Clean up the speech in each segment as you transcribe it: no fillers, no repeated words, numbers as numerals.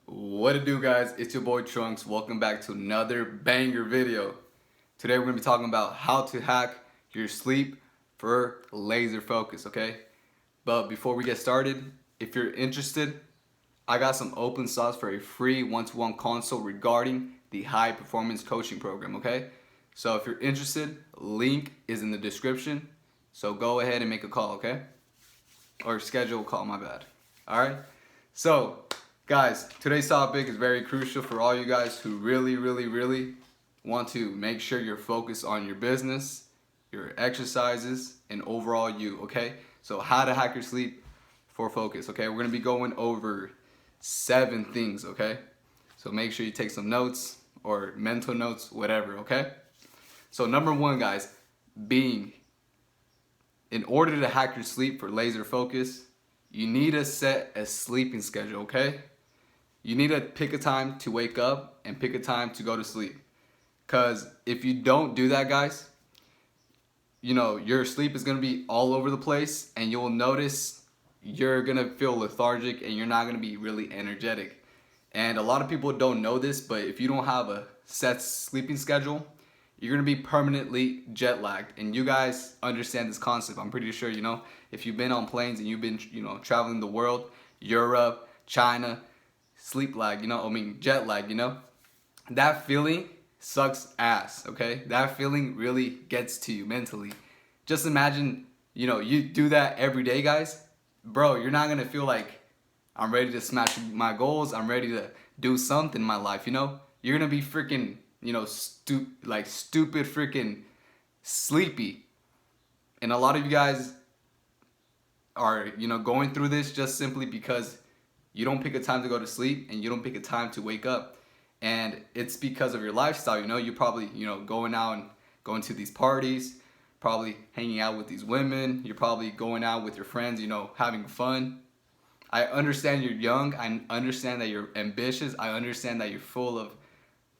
What it do, guys? It's your boy Trunks. Welcome back to another banger video. Today we're going to be talking about how to hack your sleep for laser focus, okay? But before we get started, if you're interested, I got some open slots for a free one-to-one consult regarding the high performance coaching program, okay? So if you're interested, link is in the description. So go ahead and make a call, okay? Or schedule a call, my bad. All right? So, guys, today's topic is very crucial for all you guys who really want to make sure you're focused on your business, your exercises, and overall you, okay? So how to hack your sleep for focus, okay? We're gonna be going over 7 things, okay? So make sure you take some notes or mental notes, whatever, okay? So number 1, guys, in order to hack your sleep for laser focus, you need to set a sleeping schedule, okay? You need to pick a time to wake up and pick a time to go to sleep. Because if you don't do that, guys, your sleep is going to be all over the place, and you'll notice you're going to feel lethargic and you're not going to be really energetic. And a lot of people don't know this, but if you don't have a set sleeping schedule, you're going to be permanently jet lagged. And you guys understand this concept. I'm pretty sure, if you've been on planes and you've been, traveling the world, Europe, China, sleep lag, jet lag, that feeling sucks ass, okay? That feeling really gets to you mentally. Just imagine, you do that every day, guys. Bro, you're not going to feel like I'm ready to smash my goals. I'm ready to do something in my life, You're going to be freaking stupid freaking sleepy. And a lot of you guys are, going through this just simply because you don't pick a time to go to sleep and you don't pick a time to wake up. And it's because of your lifestyle, you're probably, going out and going to these parties, probably hanging out with these women, you're probably going out with your friends, having fun. I understand you're young, I understand that you're ambitious, I understand that you're full of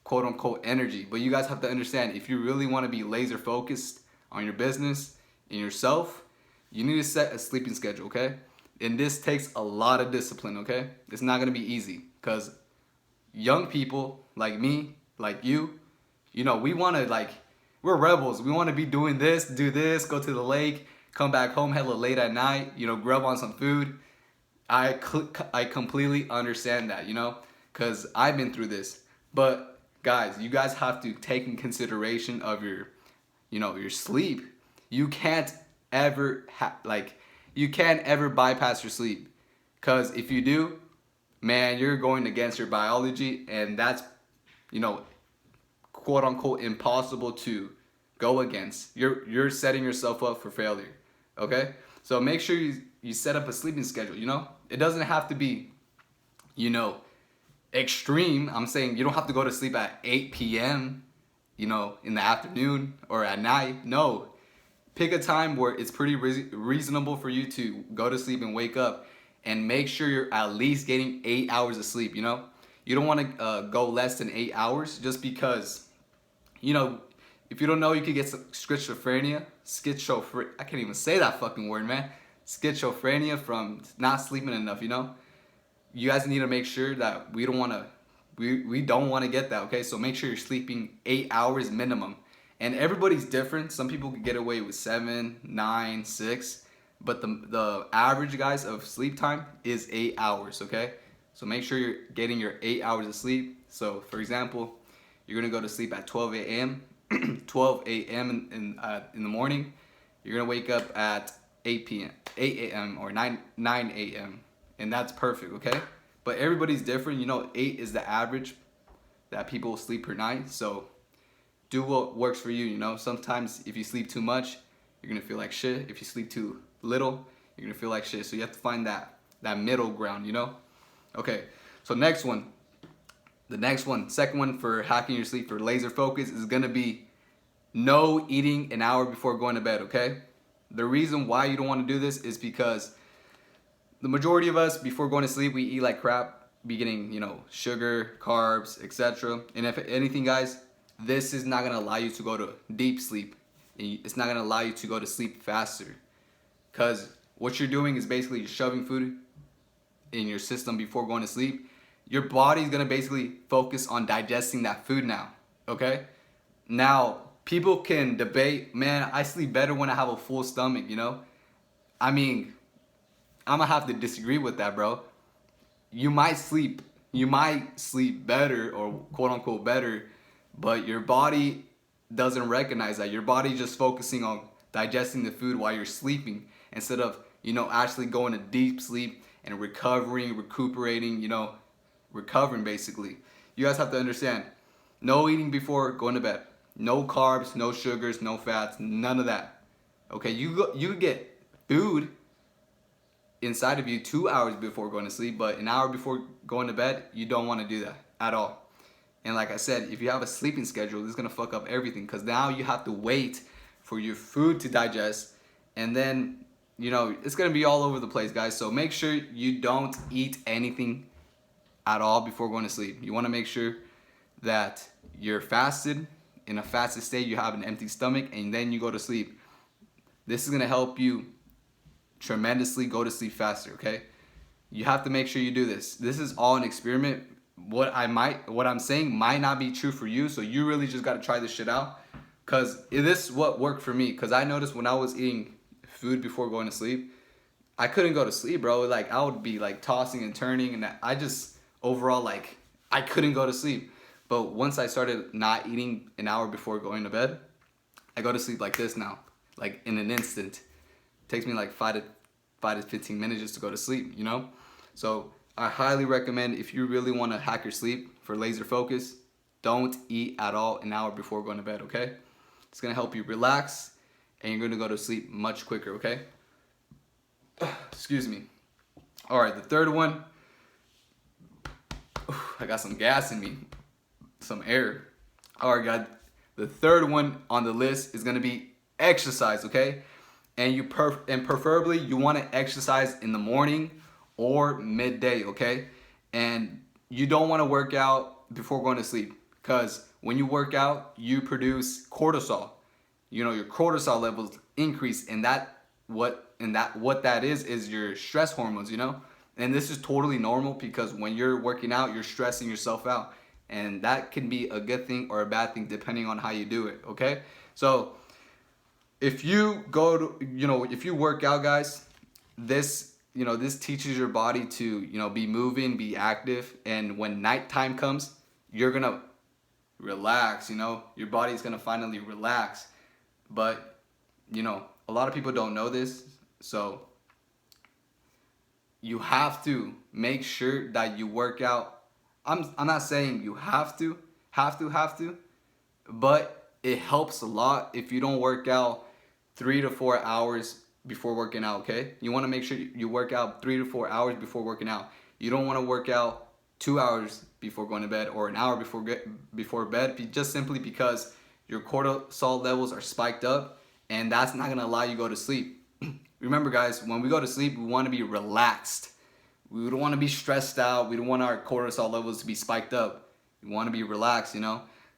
quote unquote energy, but you guys have to understand, if you really want to be laser focused on your business and yourself, you need to set a sleeping schedule, okay? And this takes a lot of discipline, okay? It's not going to be easy, because young people like me, like you, we want to, we're rebels. We want to be doing this, do this, go to the lake, come back home hella late at night, grub on some food. I completely understand that, because I've been through this. But guys, you guys have to take in consideration of your sleep. You can't ever you can't ever bypass your sleep, because if you do, man, you're going against your biology, and that's quote unquote impossible to go against. You're setting yourself up for failure. Okay, so make sure you set up a sleeping schedule. It doesn't have to be extreme. I'm saying you don't have to go to sleep at 8 p.m. In the afternoon or at night. No, pick a time where it's pretty reasonable for you to go to sleep and wake up, and make sure you're at least getting 8 hours of sleep. You don't want to go less than 8 hours, just because if you don't know, you could get schizophrenia. I can't even say that fucking word, man. Schizophrenia from not sleeping enough. You guys need to make sure that we don't want to get that, okay? So make sure you're sleeping 8 hours minimum. And everybody's different. Some people can get away with 7, 9, 6, but the average, guys, of sleep time is 8 hours, okay? So make sure you're getting your 8 hours of sleep. So for example, you're gonna go to sleep at 12 a.m. 12 a.m. in the morning. You're gonna wake up at 8 p.m. 8 a.m. or 9 a.m. and that's perfect, okay? But everybody's different. 8 is the average that people sleep per night. So do what works for you. Sometimes if you sleep too much, you're gonna feel like shit. If you sleep too little, you're gonna feel like shit. So you have to find that middle ground. Okay, so second one for hacking your sleep for laser focus is gonna be no eating an hour before going to bed, okay? The reason why you don't want to do this is because the majority of us, before going to sleep, we eat like crap, be getting, sugar, carbs, etc. And if anything, guys, this is not going to allow you to go to deep sleep. It's not going to allow you to go to sleep faster. Because what you're doing is basically shoving food in your system before going to sleep. your body's gonna basically focus on digesting that food now, okay? Now, people can debate, man, I sleep better when I have a full stomach, you know? I mean, I'm gonna have to disagree with that, bro. You might sleep, you might sleep better or quote unquote better, but your body doesn't recognize that. Your body's just focusing on digesting the food while you're sleeping instead of, actually going to deep sleep and recovering, recuperating, recovering basically. You guys have to understand, no eating before going to bed. No carbs, no sugars, no fats, none of that. Okay, you get food inside of you 2 hours before going to sleep, but an hour before going to bed, you don't want to do that at all. And like I said, if you have a sleeping schedule, it's gonna fuck up everything because now you have to wait for your food to digest, and then it's gonna be all over the place, guys. So make sure you don't eat anything at all before going to sleep. You want to make sure that you're fasted. In a fasted state, you have an empty stomach, and then you go to sleep. This is gonna help you tremendously go to sleep faster, okay? You have to make sure you do this. This is all an experiment. What I'm saying might not be true for you, so you really just got to try this shit out, because this is what worked for me. Because I noticed when I was eating food before going to sleep, I couldn't go to sleep, bro. Like, I would be like tossing and turning, and I just overall, like, I couldn't go to sleep. But once I started not eating an hour before going to bed, I go to sleep like this now, like in an instant. It takes me like 5 to 15 minutes just to go to sleep, So I highly recommend, if you really want to hack your sleep for laser focus, don't eat at all an hour before going to bed, okay? It's going to help you relax, and you're going to go to sleep much quicker, okay? Excuse me. All right, the third one. I got some gas in me, some air. All right, guys. The third one on the list is going to be exercise, okay? And preferably you want to exercise in the morning or midday, okay? And you don't want to work out before going to sleep, because when you work out, you produce cortisol. Your cortisol levels increase, and what that is your stress hormones, And this is totally normal, because when you're working out, you're stressing yourself out, and that can be a good thing or a bad thing depending on how you do it, okay? So if you if you work out, guys, this teaches your body to, be moving, be active. And when nighttime comes, you're going to relax, your body's going to finally relax. But, a lot of people don't know this. So you have to make sure that you work out. I'm not saying you have to, but it helps a lot if you don't work out 3 to 4 hours before working out, okay? You want to make sure you work out 3 to 4 hours before working out. You don't want to work out 2 hours before going to bed or an hour before bed, just simply because your cortisol levels are spiked up, and that's not going to allow you to go to sleep. Remember, guys, when we go to sleep, we want to be relaxed. We don't want to be stressed out. We don't want our cortisol levels to be spiked up. We want to be relaxed,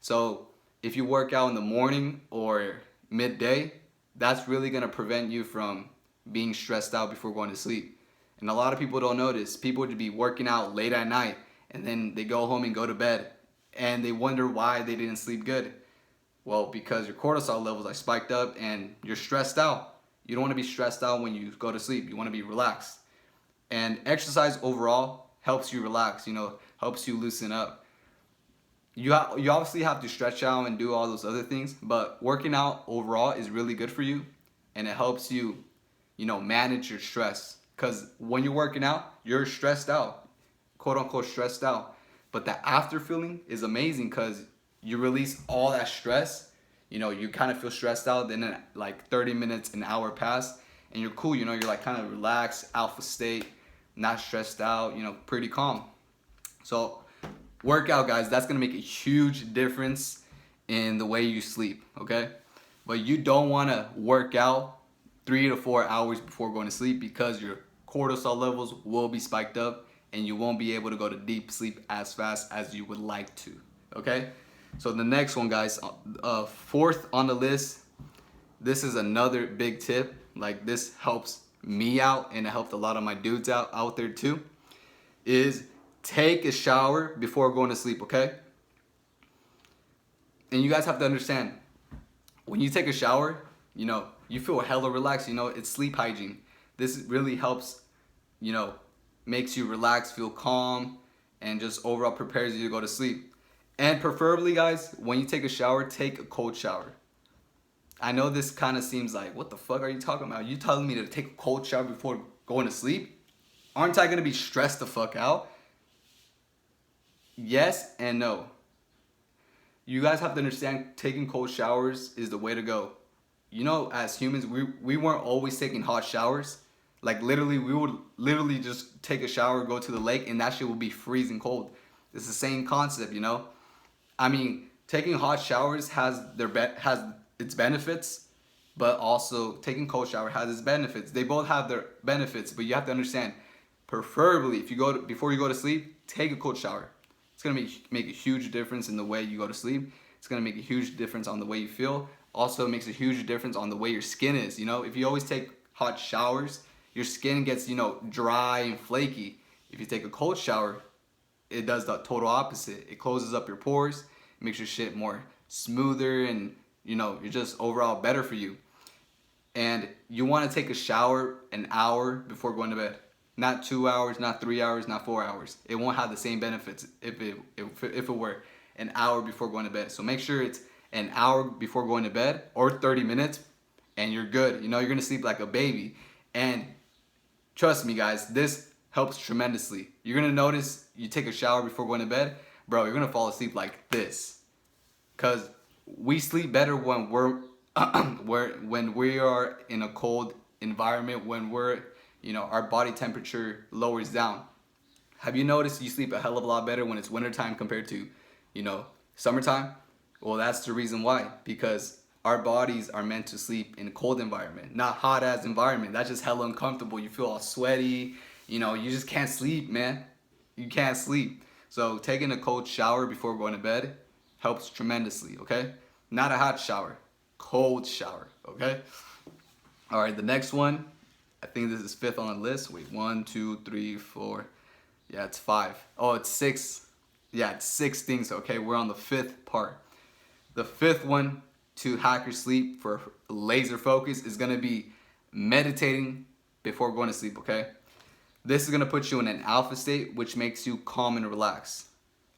So if you work out in the morning or midday, that's really going to prevent you from being stressed out before going to sleep. And a lot of people don't notice. People would be working out late at night, and then they go home and go to bed, and they wonder why they didn't sleep good. Well, because your cortisol levels are spiked up and you're stressed out. You don't want to be stressed out when you go to sleep. You want to be relaxed. And exercise overall helps you relax, helps you loosen up. You obviously have to stretch out and do all those other things, but working out overall is really good for you, and it helps you, manage your stress. Because when you're working out, you're stressed out, quote unquote stressed out. But the after feeling is amazing, because you release all that stress. You kind of feel stressed out, then in like 30 minutes, an hour pass, and you're cool, you're like kind of relaxed, alpha state, not stressed out, pretty calm. So workout, guys, that's going to make a huge difference in the way you sleep, okay? But you don't want to work out 3 to 4 hours before going to sleep, because your cortisol levels will be spiked up, and you won't be able to go to deep sleep as fast as you would like to, okay? So the next one, guys, fourth on the list, this is another big tip. Like, this helps me out, and it helped a lot of my dudes out there too, is take a shower before going to sleep, okay? And you guys have to understand, when you take a shower, you feel hella relaxed. It's sleep hygiene. This really helps, makes you relax, feel calm, and just overall prepares you to go to sleep. And preferably, guys, when you take a shower, take a cold shower. I know this kind of seems like, what the fuck are you talking about? You telling me to take a cold shower before going to sleep? Aren't I going to be stressed the fuck out? Yes and no. You guys have to understand, taking cold showers is the way to go. As humans, we weren't always taking hot showers. Like literally, we would literally just take a shower, go to the lake, and that shit would be freezing cold. It's the same concept, I mean, taking hot showers has its benefits, but also taking cold shower has its benefits. They both have their benefits, but you have to understand, preferably if before you go to sleep, take a cold shower. It's gonna make a huge difference in the way you go to sleep. It's gonna make a huge difference on the way you feel. Also, it makes a huge difference on the way your skin is. If you always take hot showers, your skin gets dry and flaky. If you take a cold shower, it does the total opposite. It closes up your pores, it makes your shit more smoother, and you're just overall better for you. And you want to take a shower an hour before going to bed. Not 2 hours, not 3 hours, not 4 hours. It won't have the same benefits if it were an hour before going to bed. So make sure it's an hour before going to bed, or 30 minutes, and you're good. You're gonna sleep like a baby. And trust me, guys, this helps tremendously. You're gonna notice you take a shower before going to bed, bro, you're gonna fall asleep like this. Cause we sleep better when when we are in a cold environment, when our body temperature lowers down. Have you noticed you sleep a hell of a lot better when it's wintertime compared to, summertime? Well, that's the reason why. Because our bodies are meant to sleep in a cold environment, not hot ass environment. That's just hella uncomfortable. You feel all sweaty. You just can't sleep, man. You can't sleep. So taking a cold shower before going to bed helps tremendously, okay? Not a hot shower, cold shower, okay? All right, the next one, I think this is 5th on the list. Wait, 1, 2, 3, 4. Yeah, it's 5. Oh, it's 6. Yeah, it's 6 things, okay? We're on the 5th part. The 5th one to hack your sleep for laser focus is gonna be meditating before going to sleep, okay? This is gonna put you in an alpha state, which makes you calm and relaxed.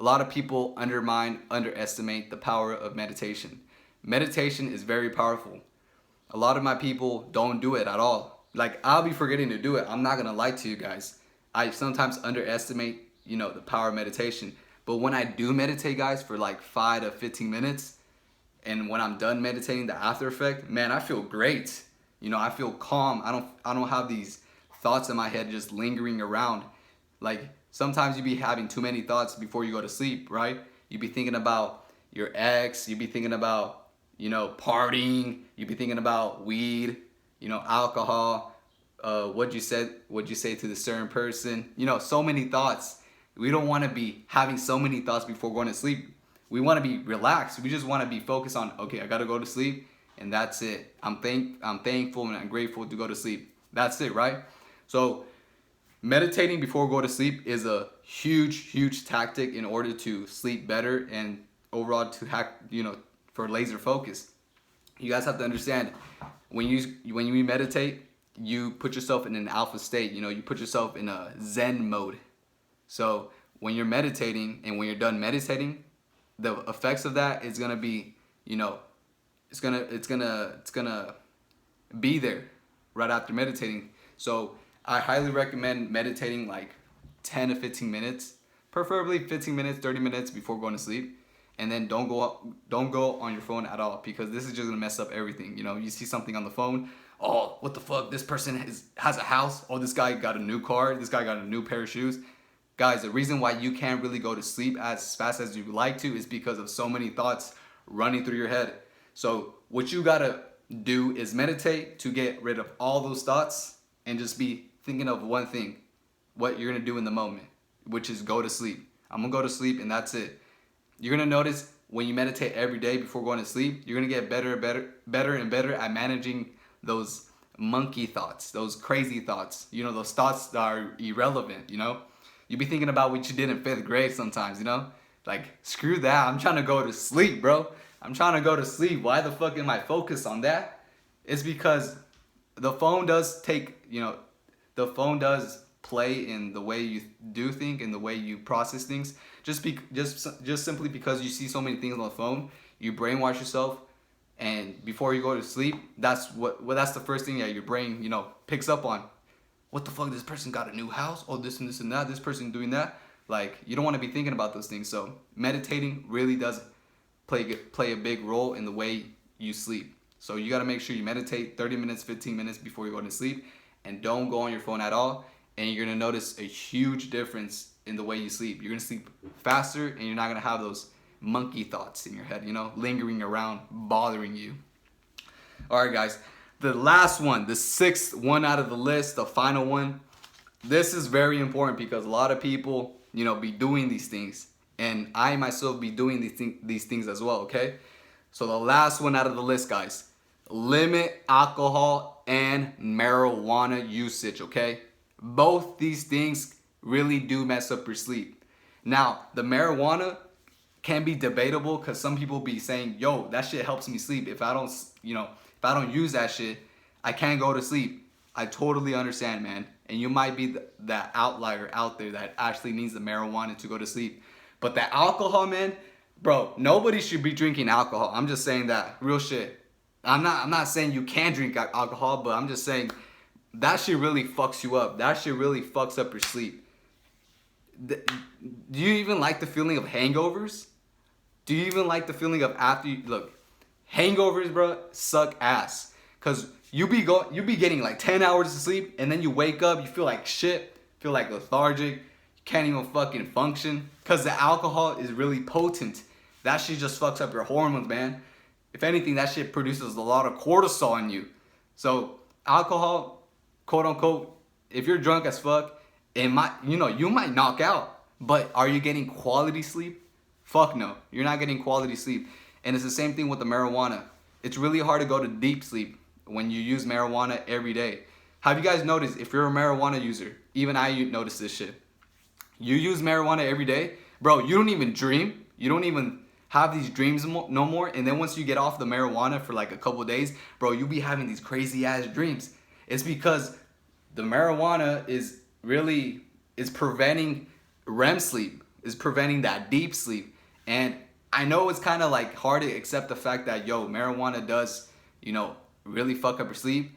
A lot of people underestimate the power of meditation. Meditation is very powerful. A lot of my people don't do it at all. Like, I'll be forgetting to do it. I'm not gonna lie to you guys. I sometimes underestimate, the power of meditation. But when I do meditate, guys, for like 5 to 15 minutes, and when I'm done meditating, the after effect, man, I feel great. I feel calm. I don't have these thoughts in my head just lingering around. Like, sometimes you be having too many thoughts before you go to sleep, right? You be thinking about your ex, you be thinking about, partying, you be thinking about weed, alcohol, what'd you say to the certain person, so many thoughts. We don't want to be having so many thoughts before going to sleep. We want to be relaxed. We just want to be focused on, okay, I got to go to sleep, and that's it. I'm thankful and I'm grateful to go to sleep. That's it, right? So meditating before go to sleep is a huge tactic in order to sleep better and overall to hack, for laser focus. You guys have to understand, when you meditate, you put yourself in an alpha state. You put yourself in a Zen mode. So when you're meditating and when you're done meditating, the effects of that is gonna be, it's gonna be there right after meditating. So I highly recommend meditating like 10 to 15 minutes, preferably 15 minutes, 30 minutes before going to sleep. And then don't go on your phone at all, because this is just gonna mess up everything. You see something on the phone, oh, what the fuck, this person has a house, oh, this guy got a new car, this guy got a new pair of shoes. Guys, the reason why you can't really go to sleep as fast as you would like to is because of so many thoughts running through your head. So what you gotta do is meditate to get rid of all those thoughts and just be thinking of one thing, what you're gonna do in the moment, which is go to sleep. I'm gonna go to sleep, and that's it. You're gonna notice when you meditate every day before going to sleep, you're gonna get better and better at managing those monkey thoughts, those crazy thoughts, those thoughts that are irrelevant. You be thinking about what you did in 5th grade sometimes, you know? Like, screw that. I'm trying to go to sleep, bro. I'm trying to go to sleep. Why the fuck am I focused on that? It's because the phone does take, the phone does play in the way you do think and the way you process things. Just simply because you see so many things on the phone, you brainwash yourself, and before you go to sleep, that's the first thing that your brain, picks up on. What the fuck? This person got a new house? Oh, this and this and that. This person doing that. Like, you don't want to be thinking about those things. So meditating really does play a big role in the way you sleep. So you got to make sure you meditate 30 minutes, 15 minutes before you go to sleep, and don't go on your phone at all. And you're going to notice a huge difference in the way you sleep. You're going to sleep faster, and you're not going to have those monkey thoughts in your head, lingering around, bothering you. All right, guys. The last one, the 6th one out of the list, the final one. This is very important because a lot of people, be doing these things. And I myself be doing these things as well, okay? So the last one out of the list, guys. Limit alcohol and marijuana usage, okay? Both these things really do mess up your sleep. Now, the marijuana can be debatable because some people be saying, yo, that shit helps me sleep. If I don't use that shit, I can't go to sleep. I totally understand, man. And you might be that outlier out there that actually needs the marijuana to go to sleep. But the alcohol, man, bro, nobody should be drinking alcohol. I'm just saying that. Real shit. I'm not saying you can't drink alcohol, but I'm just saying that shit really fucks you up. That shit really fucks up your sleep. Do you even like the feeling of hangovers? Do you even like the feeling of after you... Look, hangovers, bro, suck ass. Because you be getting like 10 hours of sleep, and then you wake up, you feel like shit, feel like lethargic, you can't even fucking function. Because the alcohol is really potent. That shit just fucks up your hormones, man. If anything, that shit produces a lot of cortisol in you. So alcohol, quote unquote, if you're drunk as fuck, you might knock out. But are you getting quality sleep? Fuck no. You're not getting quality sleep. And it's the same thing with the marijuana. It's really hard to go to deep sleep when you use marijuana every day. Have you guys noticed, if you're a marijuana user, even I notice this shit. You use marijuana every day, bro, you don't even dream. You don't even have these dreams no more. And then once you get off the marijuana for like a couple of days, bro, you be having these crazy ass dreams. It's because the marijuana is preventing REM sleep, is preventing that deep sleep. And I know it's kind of like hard to accept the fact that, marijuana does, really fuck up your sleep.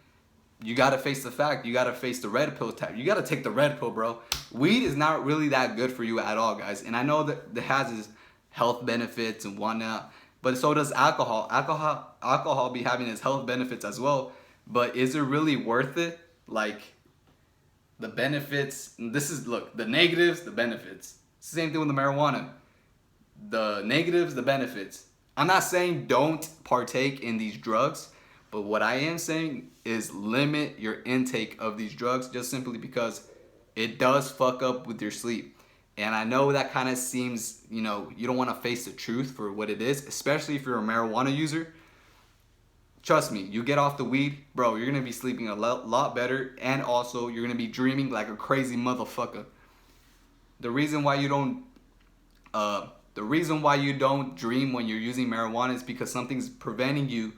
You gotta face the fact. You gotta face the red pill type. You gotta take the red pill, bro. Weed is not really that good for you at all, guys. And I know that it has its health benefits and whatnot, but so does alcohol. Alcohol be having its health benefits as well. But is it really worth it? Like, the benefits, the negatives, the benefits. Same thing with the marijuana. The negatives, the benefits. I'm not saying don't partake in these drugs, but what I am saying is limit your intake of these drugs, just simply because it does fuck up with your sleep. And I know that kind of seems, you don't want to face the truth for what it is, especially if you're a marijuana user. Trust me, you get off the weed, bro, you're going to be sleeping a lot better, and also you're going to be dreaming like a crazy motherfucker. The reason why you don't dream when you're using marijuana is because something's preventing you.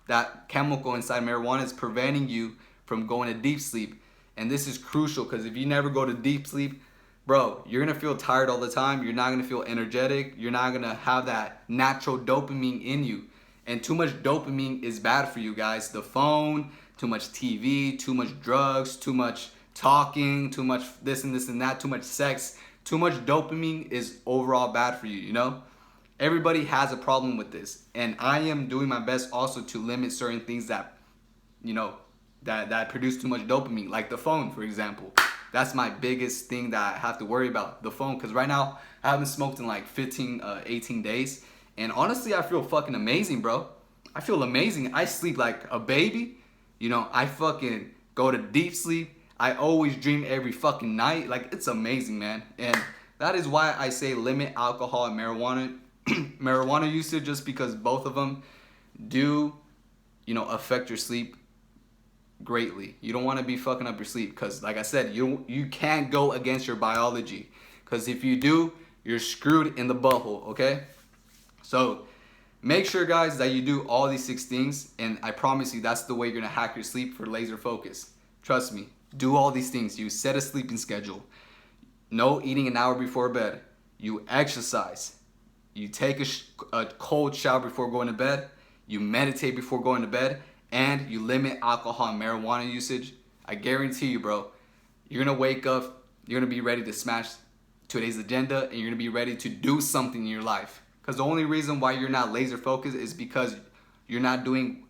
That chemical inside marijuana is preventing you from going to deep sleep. And this is crucial because if you never go to deep sleep, bro, you're going to feel tired all the time. You're not going to feel energetic. You're not going to have that natural dopamine in you. And too much dopamine is bad for you guys. The phone, too much TV, too much drugs, too much talking, too much this and this and that, too much sex. Too much dopamine is overall bad for you, Everybody has a problem with this. And I am doing my best also to limit certain things that, that produce too much dopamine. Like the phone, for example. That's my biggest thing that I have to worry about. The phone. Because right now, I haven't smoked in like 18 days. And honestly, I feel fucking amazing, bro. I feel amazing. I sleep like a baby. I fucking go to deep sleep. I always dream every fucking night. Like, it's amazing, man. And that is why I say limit alcohol and marijuana usage, just because both of them do, affect your sleep greatly. You don't want to be fucking up your sleep because, like I said, you can't go against your biology. Because if you do, you're screwed in the butthole, okay? So make sure, guys, that you do all these 6 things, and I promise you that's the way you're gonna hack your sleep for laser focus. Trust me, do all these things. You set a sleeping schedule. No eating an hour before bed. You exercise. You take a cold shower before going to bed. You meditate before going to bed. And you limit alcohol and marijuana usage. I guarantee you, bro, you're gonna wake up, you're gonna be ready to smash today's agenda, and you're gonna be ready to do something in your life. Because the only reason why you're not laser focused is because you're not doing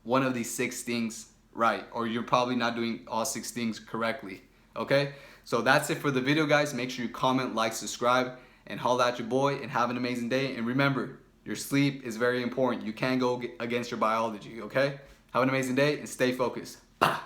one of these 6 things right, or you're probably not doing all 6 things correctly. Okay? So that's it for the video, guys. Make sure you comment, like, subscribe, and holla at your boy, and have an amazing day. And remember, your sleep is very important. You can't go against your biology, okay? Have an amazing day and stay focused. Bah!